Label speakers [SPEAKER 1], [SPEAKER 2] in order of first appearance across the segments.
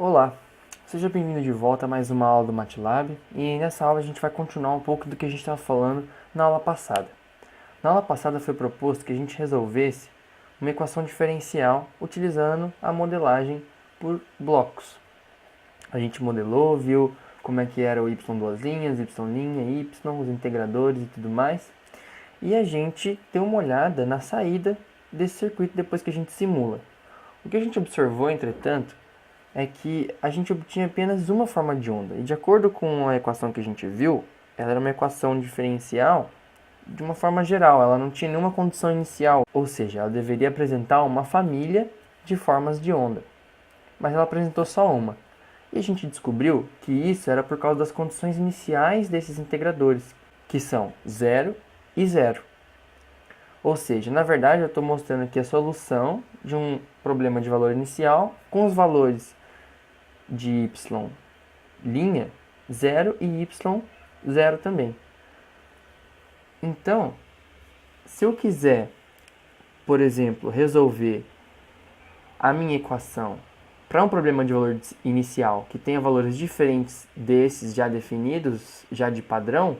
[SPEAKER 1] Olá, seja bem-vindo de volta a mais uma aula do MATLAB e nessa aula a gente vai continuar um pouco do que a gente estava falando na aula passada. Na aula passada foi proposto que a gente resolvesse uma equação diferencial utilizando a modelagem por blocos. A gente modelou, viu como é que era o y duas linhas, y', y, os integradores e tudo mais. E a gente deu uma olhada na saída desse circuito depois que a gente simula. O que a gente observou, entretanto, é que a gente obtinha apenas uma forma de onda. E de acordo com a equação que a gente viu, ela era uma equação diferencial de uma forma geral, ela não tinha nenhuma condição inicial, ou seja, ela deveria apresentar uma família de formas de onda. Mas ela apresentou só uma. E a gente descobriu que isso era por causa das condições iniciais desses integradores, que são 0 e 0. Ou seja, na verdade eu estou mostrando aqui a solução de um problema de valor inicial com os valores de y' 0 e y 0 também. Então, se eu quiser, por exemplo, resolver a minha equação para um problema de valor inicial que tenha valores diferentes desses já definidos, já de padrão,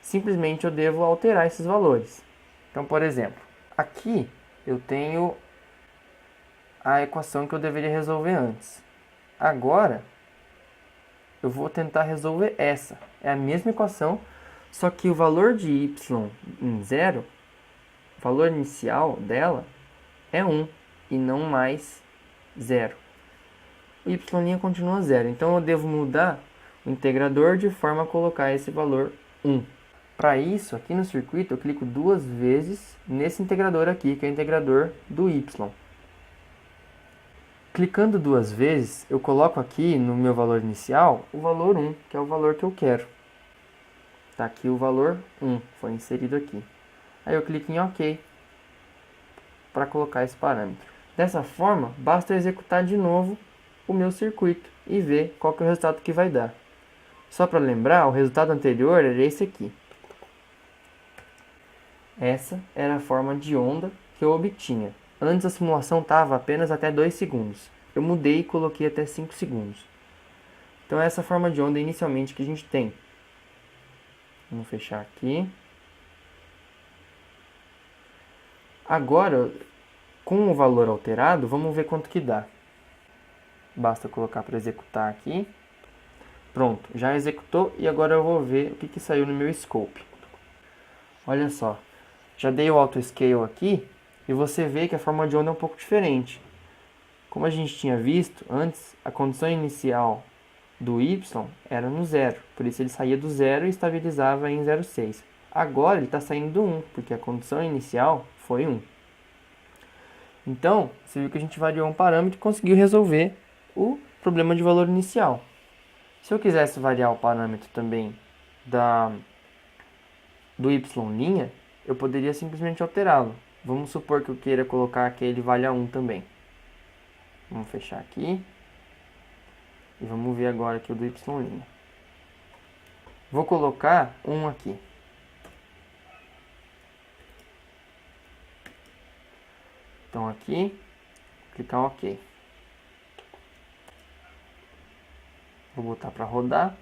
[SPEAKER 1] simplesmente eu devo alterar esses valores. Então, por exemplo, aqui eu tenho a equação que eu deveria resolver antes. Agora, eu vou tentar resolver essa. É a mesma equação, só que o valor de y em 0, o valor inicial dela, é 1 e não mais 0. O y' continua 0, então eu devo mudar o integrador de forma a colocar esse valor 1. Para isso, aqui no circuito, eu clico duas vezes nesse integrador aqui, que é o integrador do y. Clicando duas vezes, eu coloco aqui no meu valor inicial o valor 1, que é o valor que eu quero. Está aqui o valor 1, foi inserido aqui. Aí eu clico em OK para colocar esse parâmetro. Dessa forma, basta eu executar de novo o meu circuito e ver qual que é o resultado que vai dar. Só para lembrar, o resultado anterior era esse aqui. Essa era a forma de onda que eu obtinha. Antes a simulação estava apenas até 2 segundos. Eu mudei e coloquei até 5 segundos. Então essa é a forma de onda inicialmente que a gente tem. Vamos fechar aqui. Agora, com o valor alterado, vamos ver quanto que dá. Basta colocar para executar aqui. Pronto, já executou e agora eu vou ver o que saiu no meu scope. Olha só. Já dei o auto-scale aqui e você vê que a forma de onda é um pouco diferente. Como a gente tinha visto antes, a condição inicial do y era no 0, por isso ele saía do 0 e estabilizava em 0,6. Agora ele está saindo do 1, porque a condição inicial foi 1. Então, você viu que a gente variou um parâmetro e conseguiu resolver o problema de valor inicial. Se eu quisesse variar o parâmetro também do y', eu poderia simplesmente alterá-lo. Vamos supor que eu queira colocar que ele valha 1 também. Vamos fechar aqui. E vamos ver agora aqui o do y'. Vou colocar 1 aqui. Então aqui, clicar OK. Vou botar para rodar.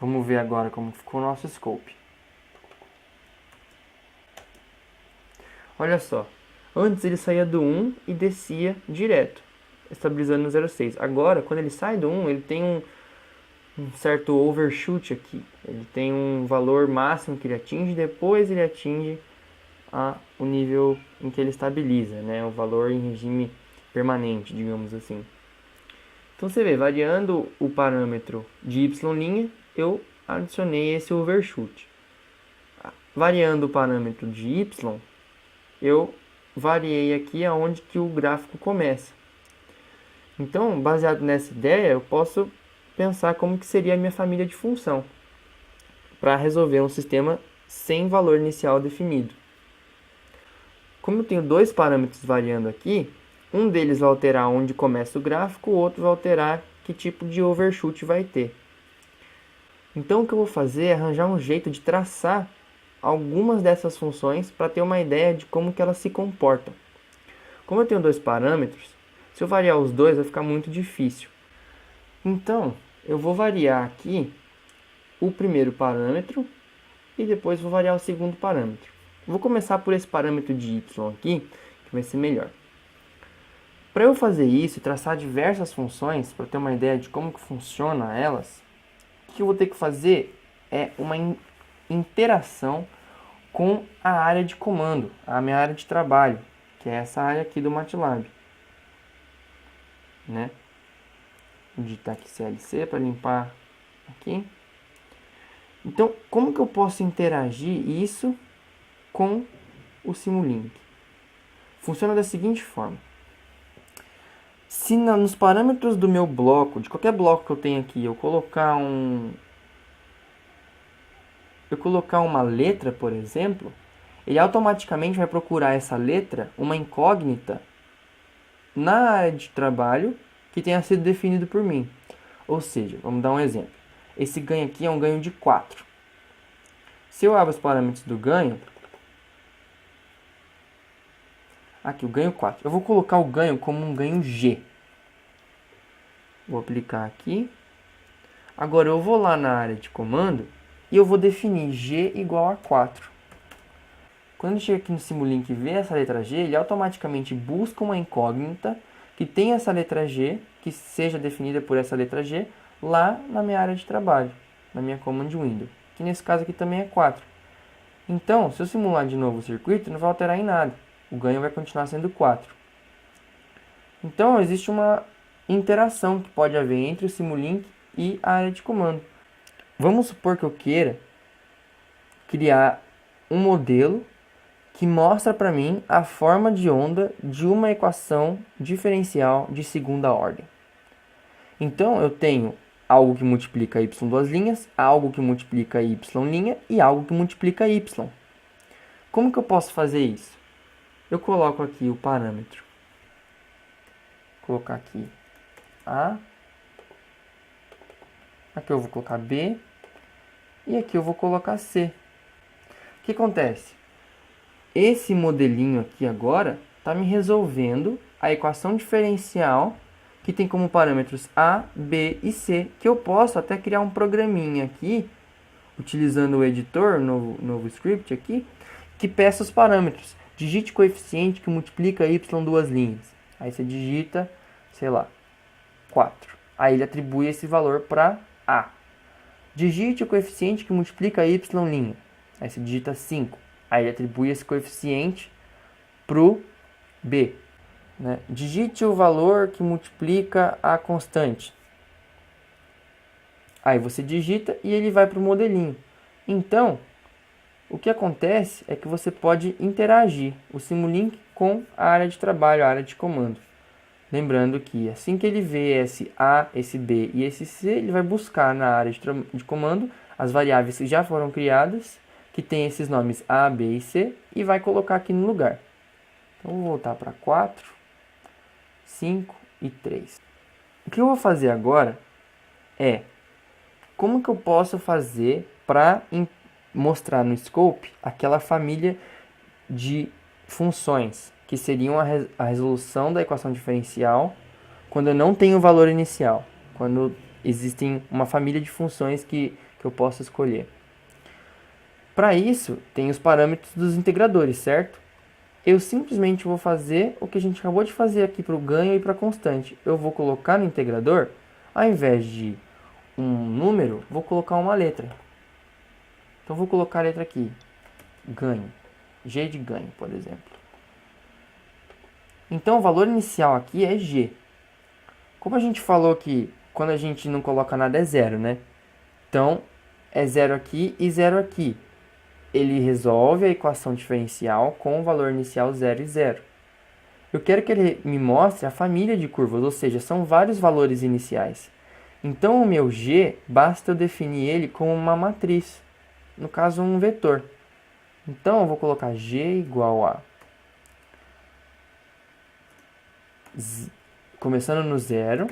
[SPEAKER 1] Vamos ver agora como ficou o nosso scope. Olha só, antes ele saía do 1 e descia direto, estabilizando no 0,6. Agora, quando ele sai do 1, ele tem um certo overshoot aqui. Ele tem um valor máximo que ele atinge, depois ele atinge o nível em que ele estabiliza, né? O valor em regime permanente, digamos assim. Então você vê, variando o parâmetro de y', eu adicionei esse overshoot. Variando o parâmetro de y, eu variei aqui aonde que o gráfico começa. Então, baseado nessa ideia, eu posso pensar como que seria a minha família de função para resolver um sistema sem valor inicial definido. Como eu tenho dois parâmetros variando aqui, um deles vai alterar onde começa o gráfico, o outro vai alterar que tipo de overshoot vai ter. Então, o que eu vou fazer é arranjar um jeito de traçar algumas dessas funções para ter uma ideia de como que elas se comportam. Como eu tenho dois parâmetros, Se eu variar os dois, vai ficar muito difícil. Então, eu vou variar aqui o primeiro parâmetro e depois vou variar o segundo parâmetro. Vou começar por esse parâmetro de y aqui, que vai ser melhor. Para eu fazer isso e traçar diversas funções, para ter uma ideia de como que funciona elas, o que eu vou ter que fazer é uma interação com a área de comando, a minha área de trabalho, que é essa área aqui do MATLAB. Né? Vou digitar aqui CLC para limpar aqui. Então, como que eu posso interagir isso com o Simulink? Funciona da seguinte forma. Se nos parâmetros do meu bloco, de qualquer bloco que eu tenho aqui, eu colocar uma letra, por exemplo, ele automaticamente vai procurar essa letra, uma incógnita, na área de trabalho que tenha sido definido por mim. Ou seja, vamos dar um exemplo. Esse ganho aqui é um ganho de 4. Se eu abro os parâmetros do ganho, aqui o ganho 4, eu vou colocar o ganho como um ganho G. Vou aplicar aqui. Agora eu vou lá na área de comando e eu vou definir G igual a 4. Quando chega aqui no Simulink e vê essa letra G, ele automaticamente busca uma incógnita que tenha essa letra G, que seja definida por essa letra G, lá na minha área de trabalho, na minha command window, que nesse caso aqui também é 4. Então, se eu simular de novo o circuito, não vai alterar em nada. O ganho vai continuar sendo 4. Então, existe uma interação que pode haver entre o Simulink e a área de comando. Vamos supor que eu queira criar um modelo que mostra para mim a forma de onda de uma equação diferencial de segunda ordem. Então, eu tenho algo que multiplica y duas linhas, algo que multiplica y linha e algo que multiplica y. Como que eu posso fazer isso? Eu coloco aqui o parâmetro. Vou colocar aqui A. Aqui eu vou colocar B. E aqui eu vou colocar C. O que acontece? Esse modelinho aqui agora está me resolvendo a equação diferencial que tem como parâmetros A, B e C, que eu posso até criar um programinha aqui, utilizando o editor, novo script aqui, que peça os parâmetros. Digite coeficiente que multiplica y duas linhas. Aí você digita, sei lá, 4. Aí ele atribui esse valor para A. Digite o coeficiente que multiplica y linha. Aí você digita 5. Aí ele atribui esse coeficiente para o B. Né? Digite o valor que multiplica a constante. Aí você digita e ele vai para o modelinho. Então, o que acontece é que você pode interagir o Simulink com a área de trabalho, a área de comando. Lembrando que assim que ele vê esse A, esse B e esse C, ele vai buscar na área de comando as variáveis que já foram criadas, que tem esses nomes A, B e C, e vai colocar aqui no lugar. Então, vou voltar para 4, 5 e 3. O que eu vou fazer agora é, como que eu posso fazer para mostrar no scope aquela família de funções, que seriam a resolução da equação diferencial quando eu não tenho o valor inicial, quando existem uma família de funções que eu posso escolher. Para isso, tem os parâmetros dos integradores, certo? Eu simplesmente vou fazer o que a gente acabou de fazer aqui para o ganho e para a constante. Eu vou colocar no integrador, ao invés de um número, vou colocar uma letra. Então, vou colocar a letra aqui, ganho, G de ganho, por exemplo. Então, o valor inicial aqui é G. Como a gente falou que quando a gente não coloca nada é zero, né? Então, é zero aqui e zero aqui. Ele resolve a equação diferencial com o valor inicial 0 e 0. Eu quero que ele me mostre a família de curvas, ou seja, são vários valores iniciais. Então, o meu G, basta eu definir ele como uma matriz, no caso, um vetor. Então, eu vou colocar G igual a... começando no 0,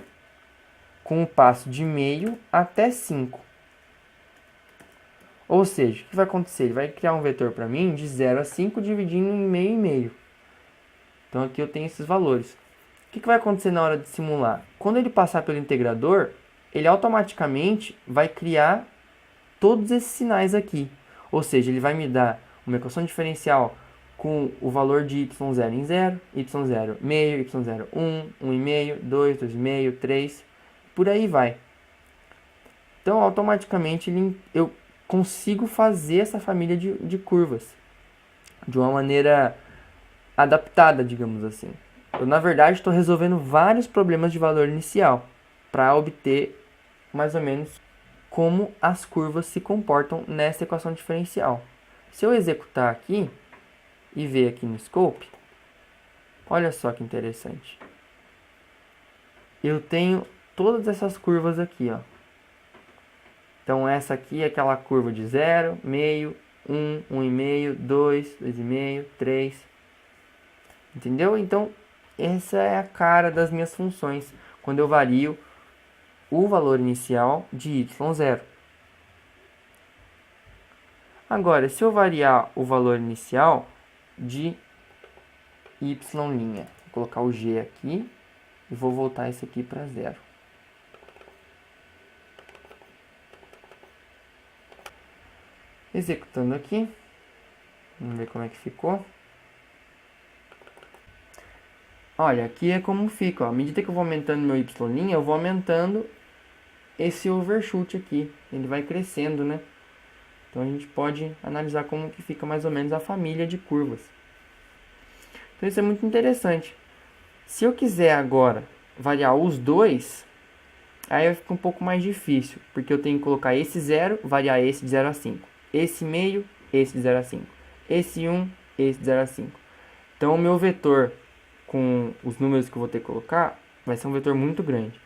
[SPEAKER 1] com um passo de meio até 5. Ou seja, o que vai acontecer? Ele vai criar um vetor para mim de 0 a 5, dividindo em meio e meio. Então, aqui eu tenho esses valores. O que vai acontecer na hora de simular? Quando ele passar pelo integrador, ele automaticamente vai criar todos esses sinais aqui. Ou seja, ele vai me dar uma equação diferencial com o valor de y0 em 0, y0 meio, y0 1, 1,5, 2, 2,5, 3, por aí vai. Então, automaticamente, eu consigo fazer essa família de curvas de uma maneira adaptada, digamos assim. Eu, na verdade, estou resolvendo vários problemas de valor inicial para obter mais ou menos como as curvas se comportam nessa equação diferencial. Se eu executar aqui e ver aqui no scope, olha só que interessante. Eu tenho todas essas curvas aqui, ó. Então essa aqui é aquela curva de 0, meio, 1, 1,5, 2, 2,5, 3. Entendeu? Então essa é a cara das minhas funções quando eu vario o valor inicial de y0. Agora, se eu variar o valor inicial de y', vou colocar o g aqui e vou voltar isso aqui para 0. Executando aqui, vamos ver como é que ficou. Olha, aqui é como fica, ó. À medida que eu vou aumentando meu y', eu vou aumentando esse overshoot aqui. Ele vai crescendo, né? Então a gente pode analisar como que fica mais ou menos a família de curvas. Então isso é muito interessante. Se eu quiser agora variar os dois, aí fica um pouco mais difícil, porque eu tenho que colocar esse 0, variar esse de 0 a 5. Esse meio, esse de 0 a 5. Esse 1, esse de 0 a 5. Então o meu vetor com os números que eu vou ter que colocar vai ser um vetor muito grande.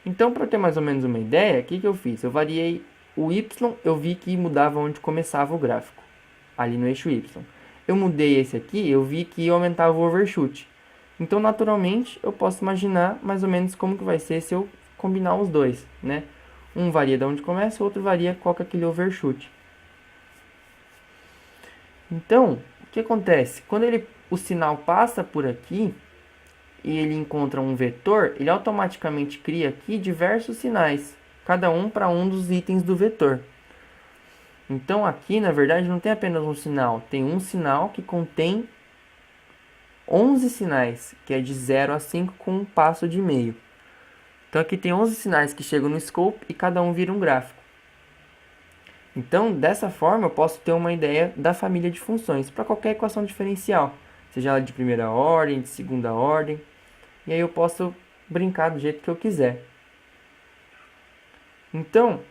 [SPEAKER 1] Então, para ter mais ou menos uma ideia, o que eu fiz? Eu variei o y, eu vi que mudava onde começava o gráfico, ali no eixo y. Eu mudei esse aqui, eu vi que aumentava o overshoot. Então, naturalmente, eu posso imaginar mais ou menos como que vai ser se eu combinar os dois, né? Um varia de onde começa, o outro varia qual que é aquele overshoot. Então, o que acontece? Quando o sinal passa por aqui e ele encontra um vetor, ele automaticamente cria aqui diversos sinais, cada um para um dos itens do vetor. Então aqui, na verdade, não tem apenas um sinal, tem um sinal que contém 11 sinais, que é de 0 a 5 com um passo de meio. Então aqui tem 11 sinais que chegam no scope e cada um vira um gráfico. Então, dessa forma, eu posso ter uma ideia da família de funções para qualquer equação diferencial, seja ela de primeira ordem, de segunda ordem, e aí eu posso brincar do jeito que eu quiser. Então,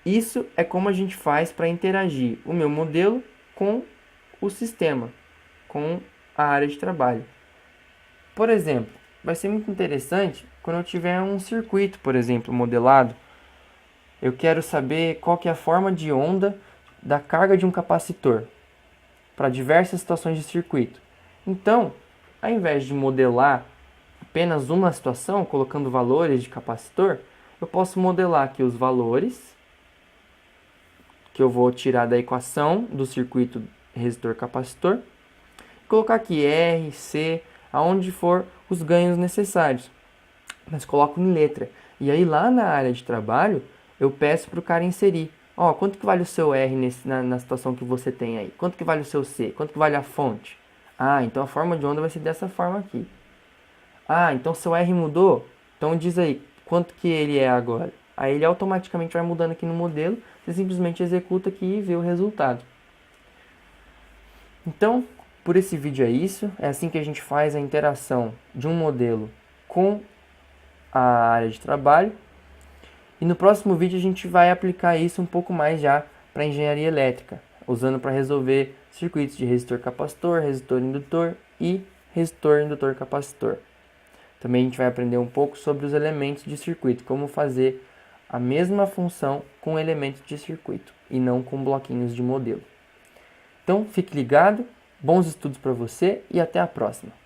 [SPEAKER 1] isso é como a gente faz para interagir o meu modelo com o sistema, com a área de trabalho. Por exemplo, vai ser muito interessante quando eu tiver um circuito, por exemplo, modelado. Eu quero saber qual que é a forma de onda da carga de um capacitor para diversas situações de circuito. Então, ao invés de modelar apenas uma situação, colocando valores de capacitor, eu posso modelar aqui os valores que eu vou tirar da equação do circuito resistor-capacitor, colocar aqui R, C, aonde for os ganhos necessários, mas coloco em letra. E aí lá na área de trabalho, eu peço para o cara inserir. Ó, quanto que vale o seu R na situação que você tem aí? Quanto que vale o seu C? Quanto que vale a fonte? Ah, então a forma de onda vai ser dessa forma aqui. Ah, então seu R mudou? Então diz aí, quanto que ele é agora? Aí ele automaticamente vai mudando aqui no modelo, você simplesmente executa aqui e vê o resultado. Então, por esse vídeo é isso. É assim que a gente faz a interação de um modelo com a área de trabalho. E no próximo vídeo a gente vai aplicar isso um pouco mais já para engenharia elétrica, usando para resolver circuitos de resistor-capacitor, resistor-indutor e resistor-indutor-capacitor. Também a gente vai aprender um pouco sobre os elementos de circuito, como fazer a mesma função com elementos de circuito e não com bloquinhos de modelo. Então, fique ligado, bons estudos para você e até a próxima!